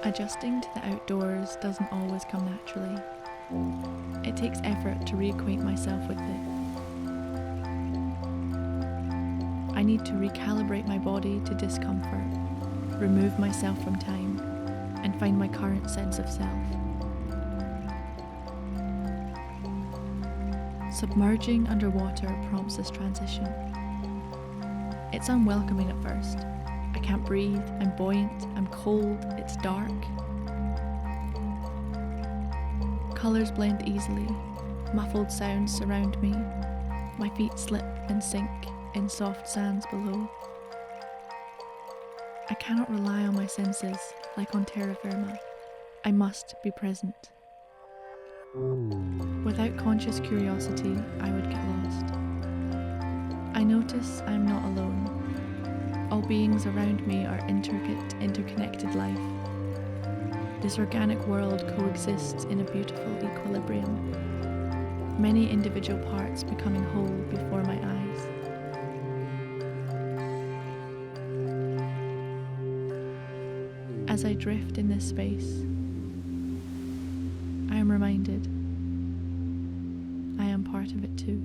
Adjusting to the outdoors doesn't always come naturally. It takes effort to reacquaint myself with it. I need to recalibrate my body to discomfort, remove myself from time, and find my current sense of self. Submerging underwater prompts this transition. It's unwelcoming at first. I can't breathe, I'm buoyant, I'm cold, it's dark. Colours blend easily, muffled sounds surround me, my feet slip and sink in soft sands below. I cannot rely on my senses like on terra firma. I must be present. Without conscious curiosity, I would get lost. I notice I'm not alone. All beings around me are intricate, interconnected life. This organic world coexists in a beautiful equilibrium, many individual parts becoming whole before my eyes. As I drift in this space, I am reminded I am part of it too.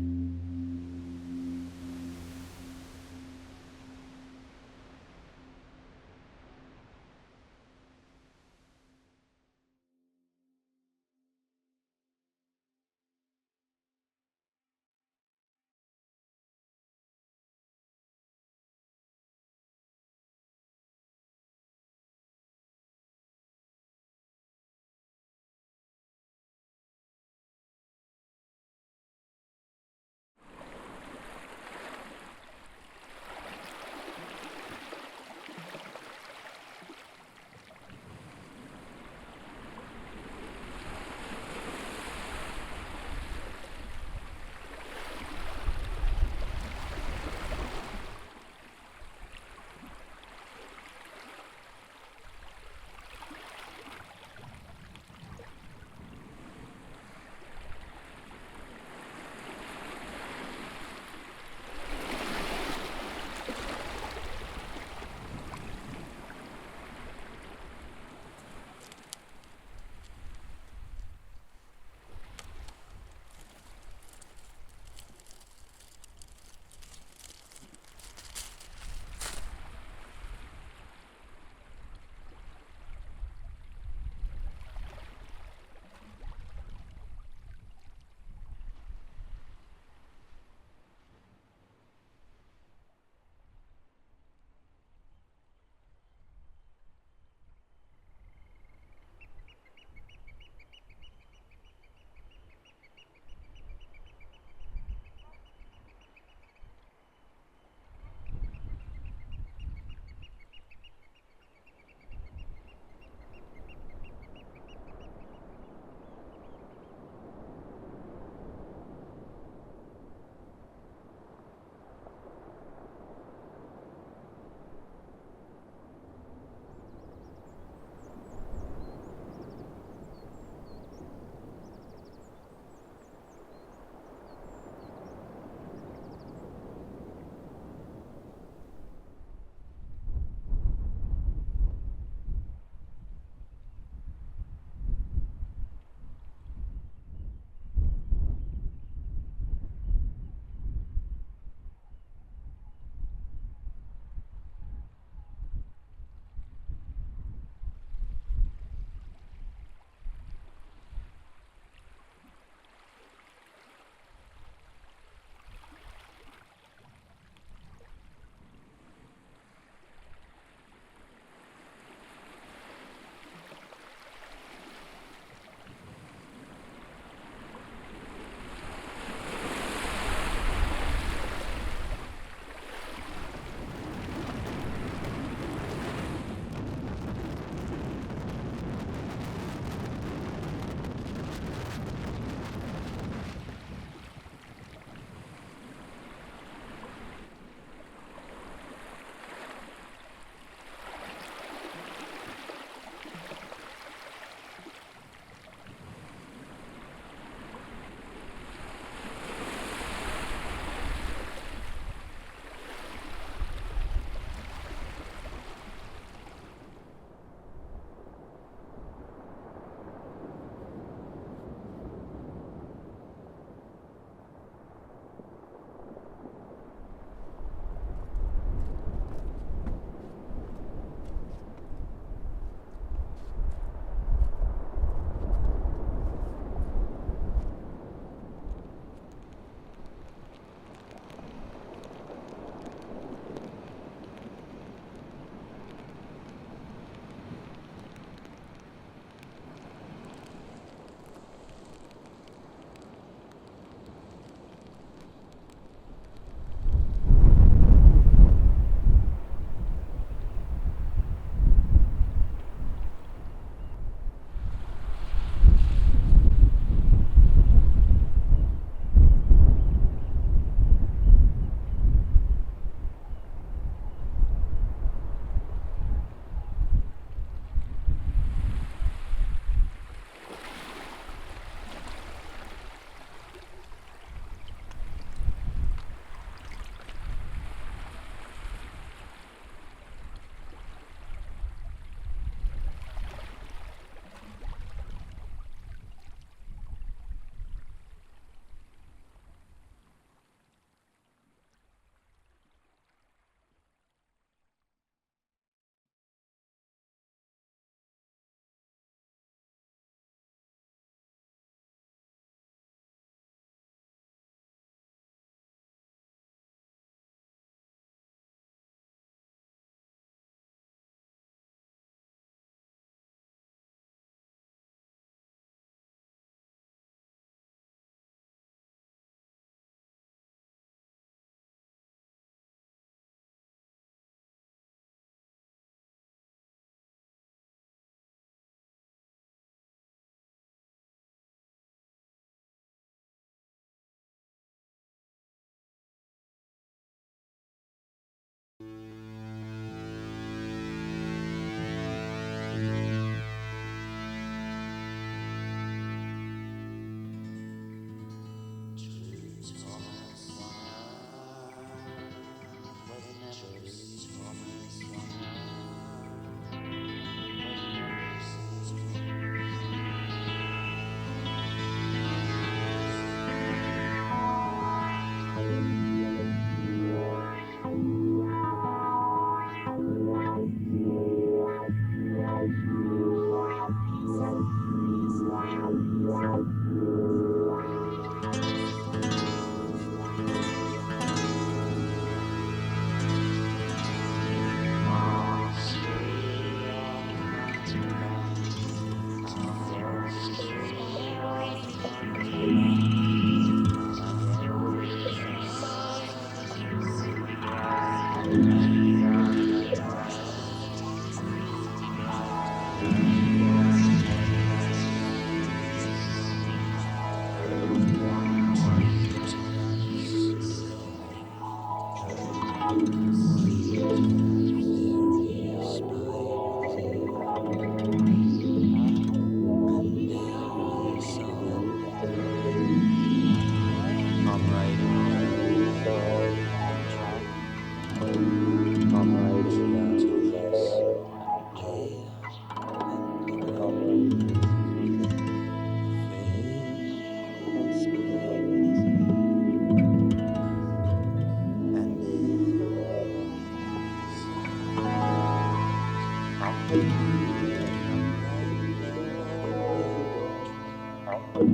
True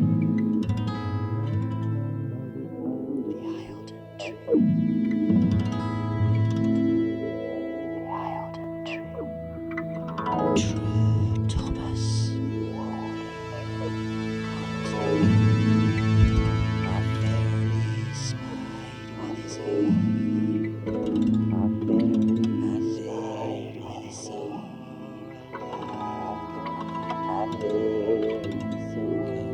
Thomas. A fairy spied with his ear. And there with his ear.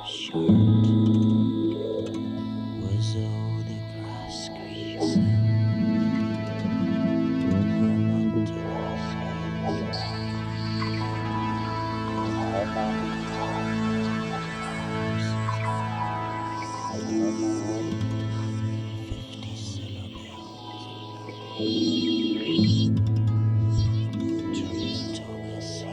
Short was all the grass creeps among the roses. 50 syllables. True Thomas,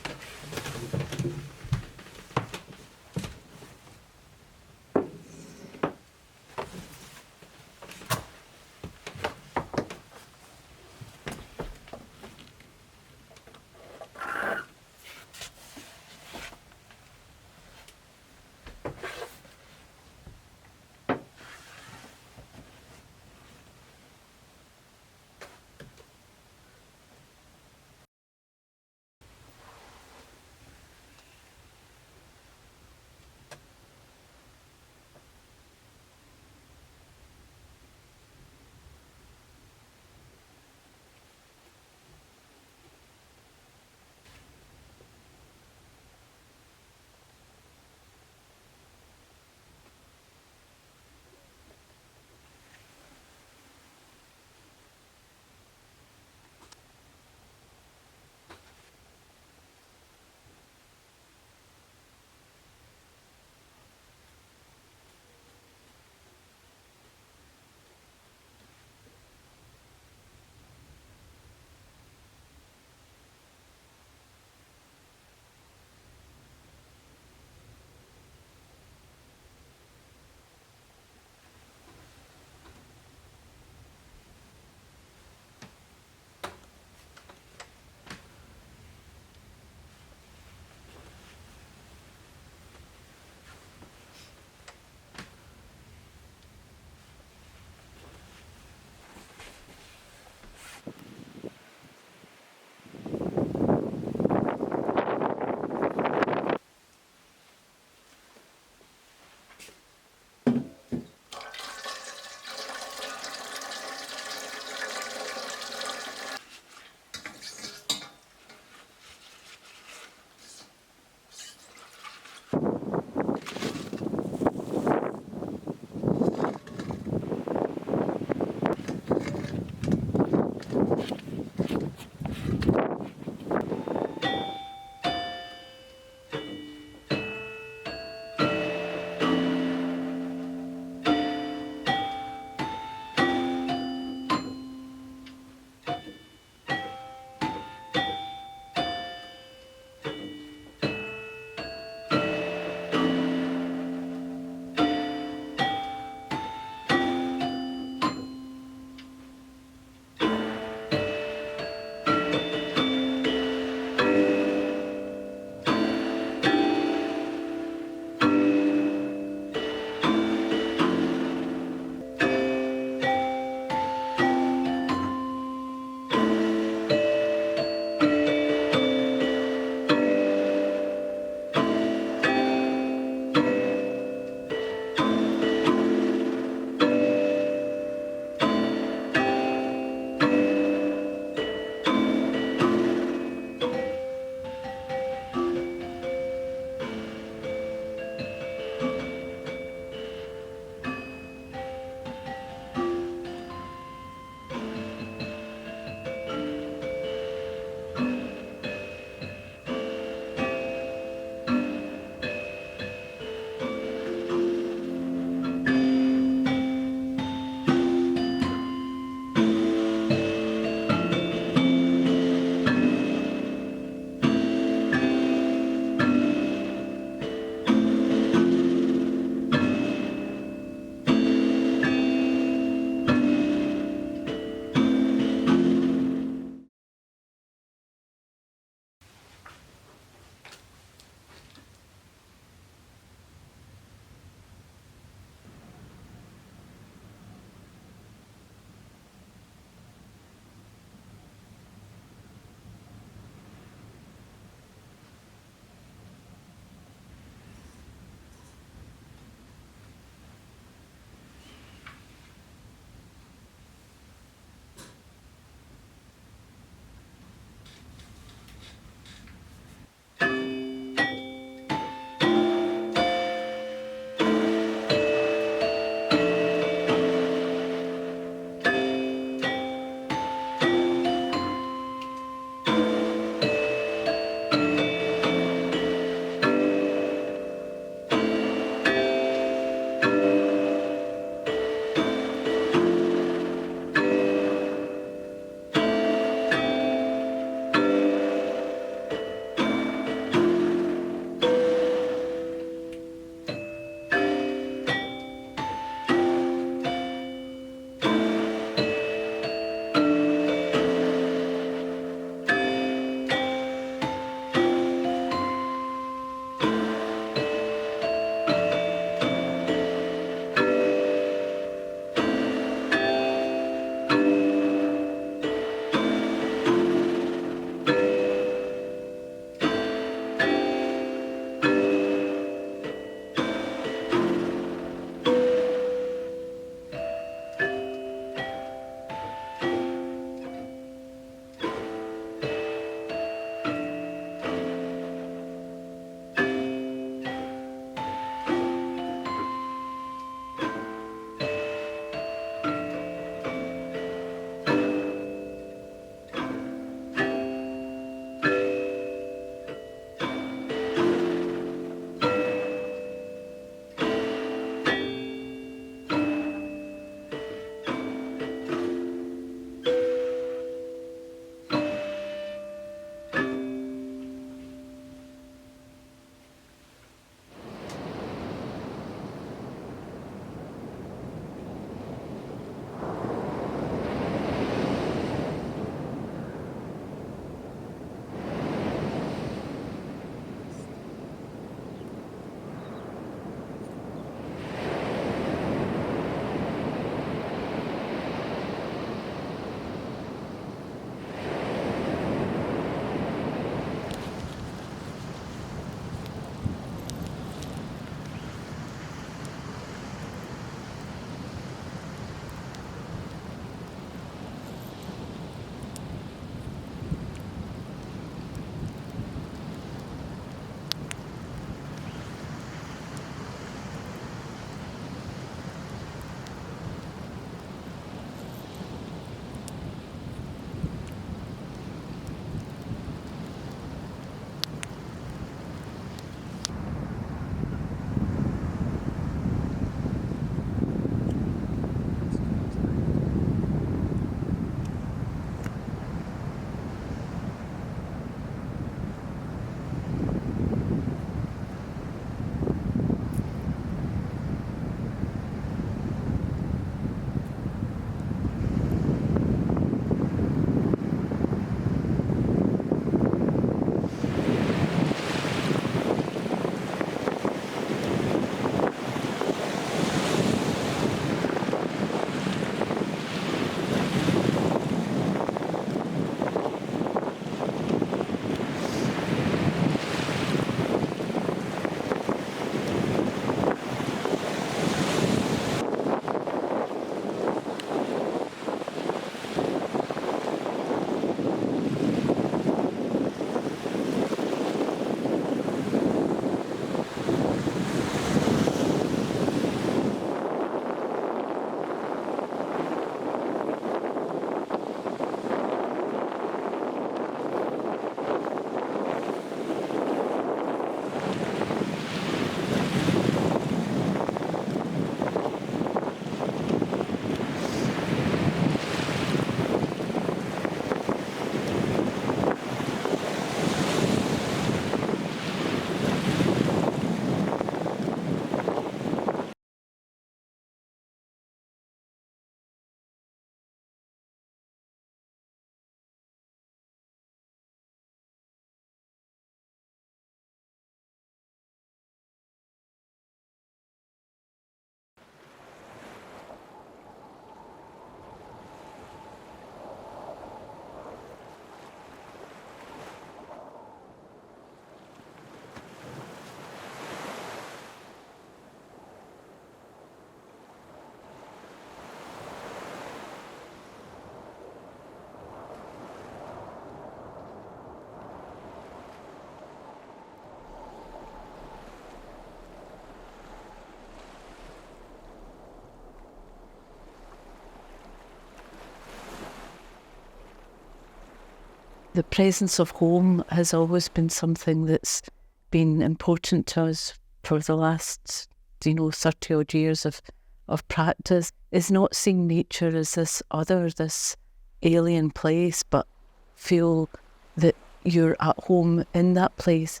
The presence of home has always been something that's been important to us for the last, 30 odd years of practice, is not seeing nature as this alien place, but feel that you're at home in that place.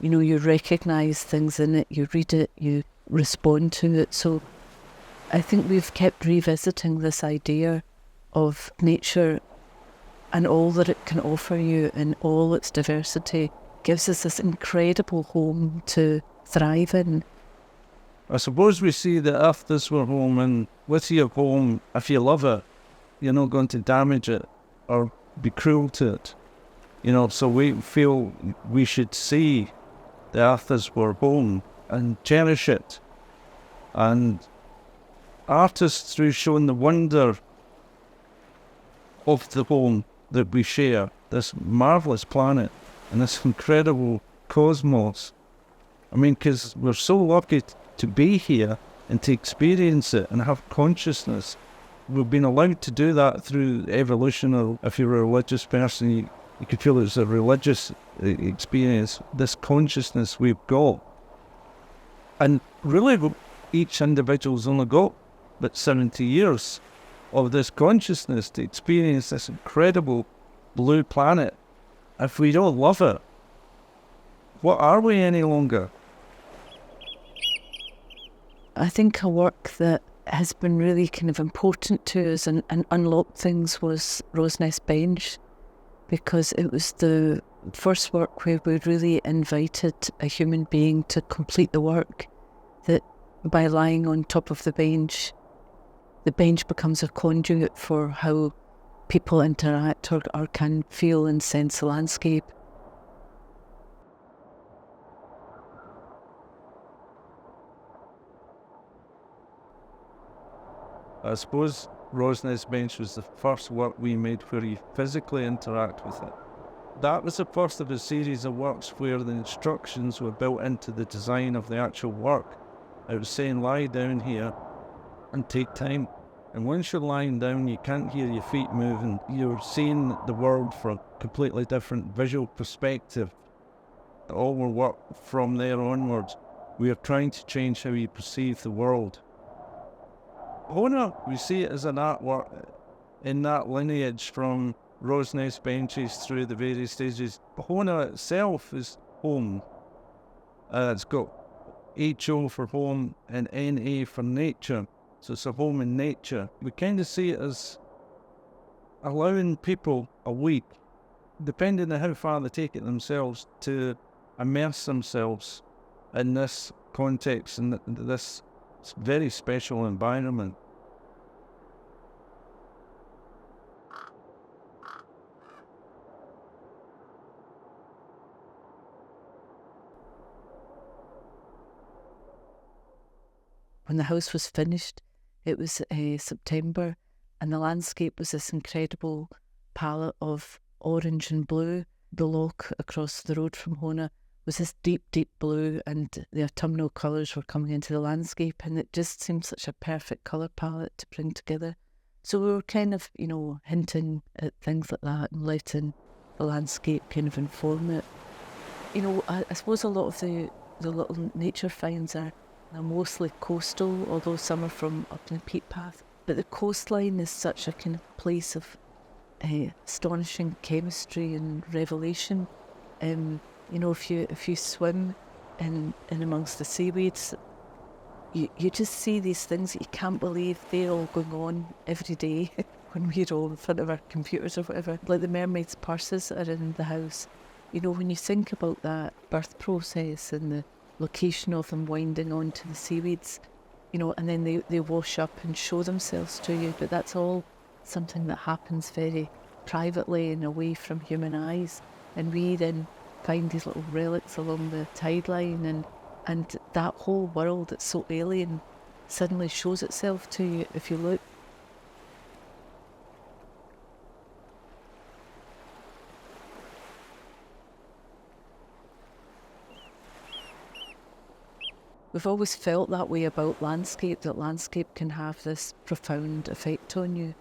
You recognise things in it, you read it, you respond to it. So I think we've kept revisiting this idea of nature and all that it can offer you in all its diversity gives us this incredible home to thrive in. I suppose we see the earth as our home, and with your home, if you love it, you're not going to damage it or be cruel to it. So we feel we should see the earth as our home and cherish it. And artists, through showing the wonder of the home that we share, this marvellous planet and this incredible cosmos. Because we're so lucky to be here and to experience it and have consciousness. We've been allowed to do that through evolution, or if you're a religious person, you could feel it's a religious experience, this consciousness we've got. And really, each individual's only got but 70 years of this consciousness to experience this incredible blue planet. If we don't love it, what are we any longer? I think a work that has been really kind of important to us and unlocked things was Rose Nest Bench, because it was the first work where we really invited a human being to complete the work, that by lying on top of the bench becomes a conduit for how people interact or can feel and sense the landscape. I suppose Rose Nest Bench was the first work we made where you physically interact with it. That was the first of a series of works where the instructions were built into the design of the actual work. It was saying, lie down here and take time. And once you're lying down, you can't hear your feet moving. You're seeing the world from a completely different visual perspective. All our work from there onwards, we are trying to change how you perceive the world. Hona, we see it as an artwork in that lineage from Rose Nest Benches through the various stages. Hona itself is home. It's got HO for home and NA for nature. So it's a home in nature. We kind of see it as allowing people a week, depending on how far they take it themselves, to immerse themselves in this context and this very special environment. When the house was finished, it was September, and the landscape was this incredible palette of orange and blue. The loch across the road from Hona was this deep, deep blue, and the autumnal colours were coming into the landscape, and it just seemed such a perfect colour palette to bring together. So we were kind of, hinting at things like that and letting the landscape kind of inform it. I suppose a lot of the little nature finds are mostly coastal, although some are from up in the Peat Path. But the coastline is such a kind of place of astonishing chemistry and revelation. If you swim in amongst the seaweeds, you just see these things that you can't believe they're all going on every day when we're all in front of our computers or whatever. Like the mermaids' purses that are in the house. When you think about that birth process and the location of them winding onto the seaweeds, and then they wash up and show themselves to you, but that's all something that happens very privately and away from human eyes, and we then find these little relics along the tide line, and that whole world that's so alien suddenly shows itself to you if you look. We've always felt that way about landscape, that landscape can have this profound effect on you.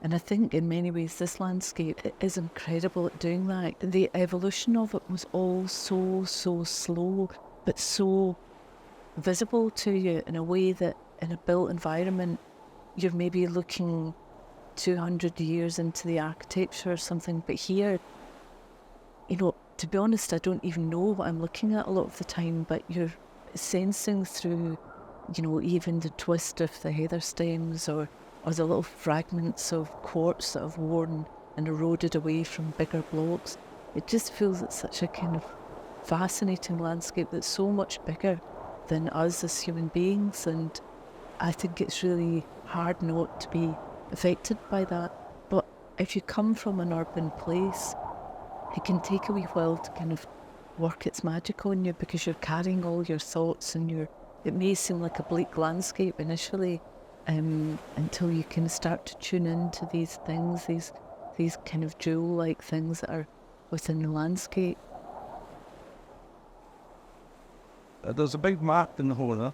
And I think in many ways this landscape is incredible at doing that. The evolution of it was all so slow, but so visible to you in a way that in a built environment, you're maybe looking 200 years into the architecture or something. But here, you know, to be honest, I don't even know what I'm looking at a lot of the time, but you're sensing through, you know, even the twist of the heather stems or the little fragments of quartz that have worn and eroded away from bigger blocks. It just feels it's such a kind of fascinating landscape that's so much bigger than us as human beings, and I think it's really hard not to be affected by that. But if you come from an urban place, it can take a wee while to kind of work its magic on you, because you're carrying all your thoughts and it may seem like a bleak landscape initially, until you can start to tune into these things, these kind of jewel-like things that are within the landscape. There's a big map in Hona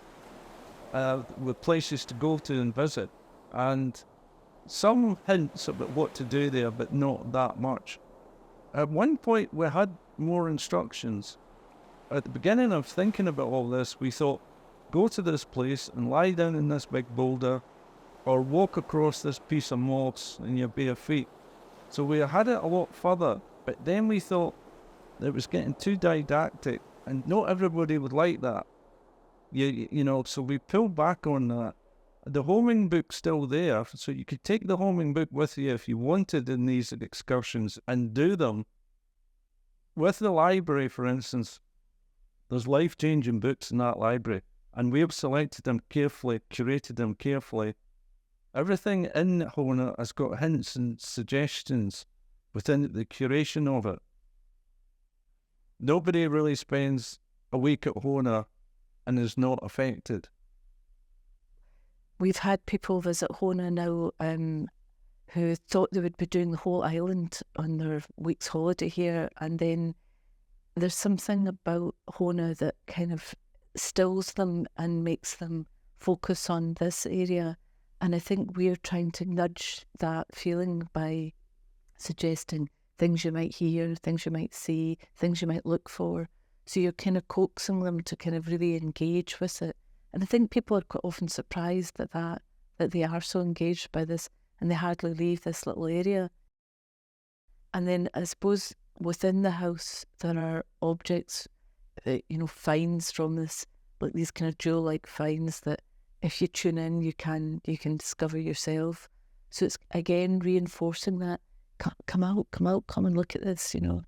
with places to go to and visit, and some hints about what to do there, but not that much. At one point, we had more instructions. At the beginning of thinking about all this, we thought, go to this place and lie down in this big boulder, or walk across this piece of moss in your bare feet. So we had it a lot further, but then we thought that it was getting too didactic, and not everybody would like that. You know, so we pulled back on that. The homing book's still there, so you could take the homing book with you if you wanted in these excursions and do them. With the library, for instance, there's life-changing books in that library, and we have selected them carefully, curated them carefully. Everything in Hona has got hints and suggestions within the curation of it. Nobody really spends a week at Hona and is not affected. We've had people visit Hona now who thought they would be doing the whole island on their week's holiday here, and then there's something about Hona that kind of stills them and makes them focus on this area. And I think we're trying to nudge that feeling by suggesting things you might hear, things you might see, things you might look for. So you're kind of coaxing them to kind of really engage with it. And I think people are quite often surprised that they are so engaged by this, and they hardly leave this little area. And then I suppose within the house there are objects, finds from this, like these kind of jewel-like finds that if you tune in, you can discover yourself. So it's again reinforcing that, come out, come and look at this, you know.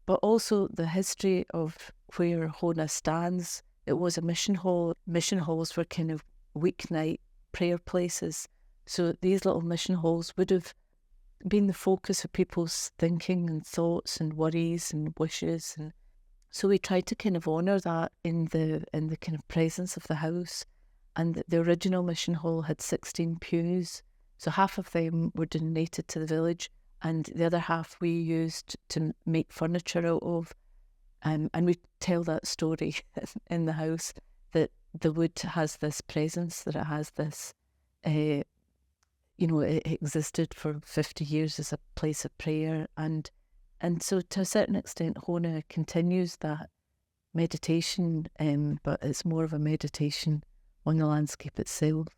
But also the history of where Hona stands. It was a mission hall. Mission halls were kind of weeknight prayer places. So these little mission halls would have been the focus of people's thinking and thoughts and worries and wishes. And so we tried to kind of honour that in the kind of presence of the house. And the original mission hall had 16 pews. So half of them were donated to the village, and the other half we used to make furniture out of. And we tell that story in the house, that the wood has this presence, that it has this, it existed for 50 years as a place of prayer. And so to a certain extent, Hona continues that meditation, but it's more of a meditation on the landscape itself.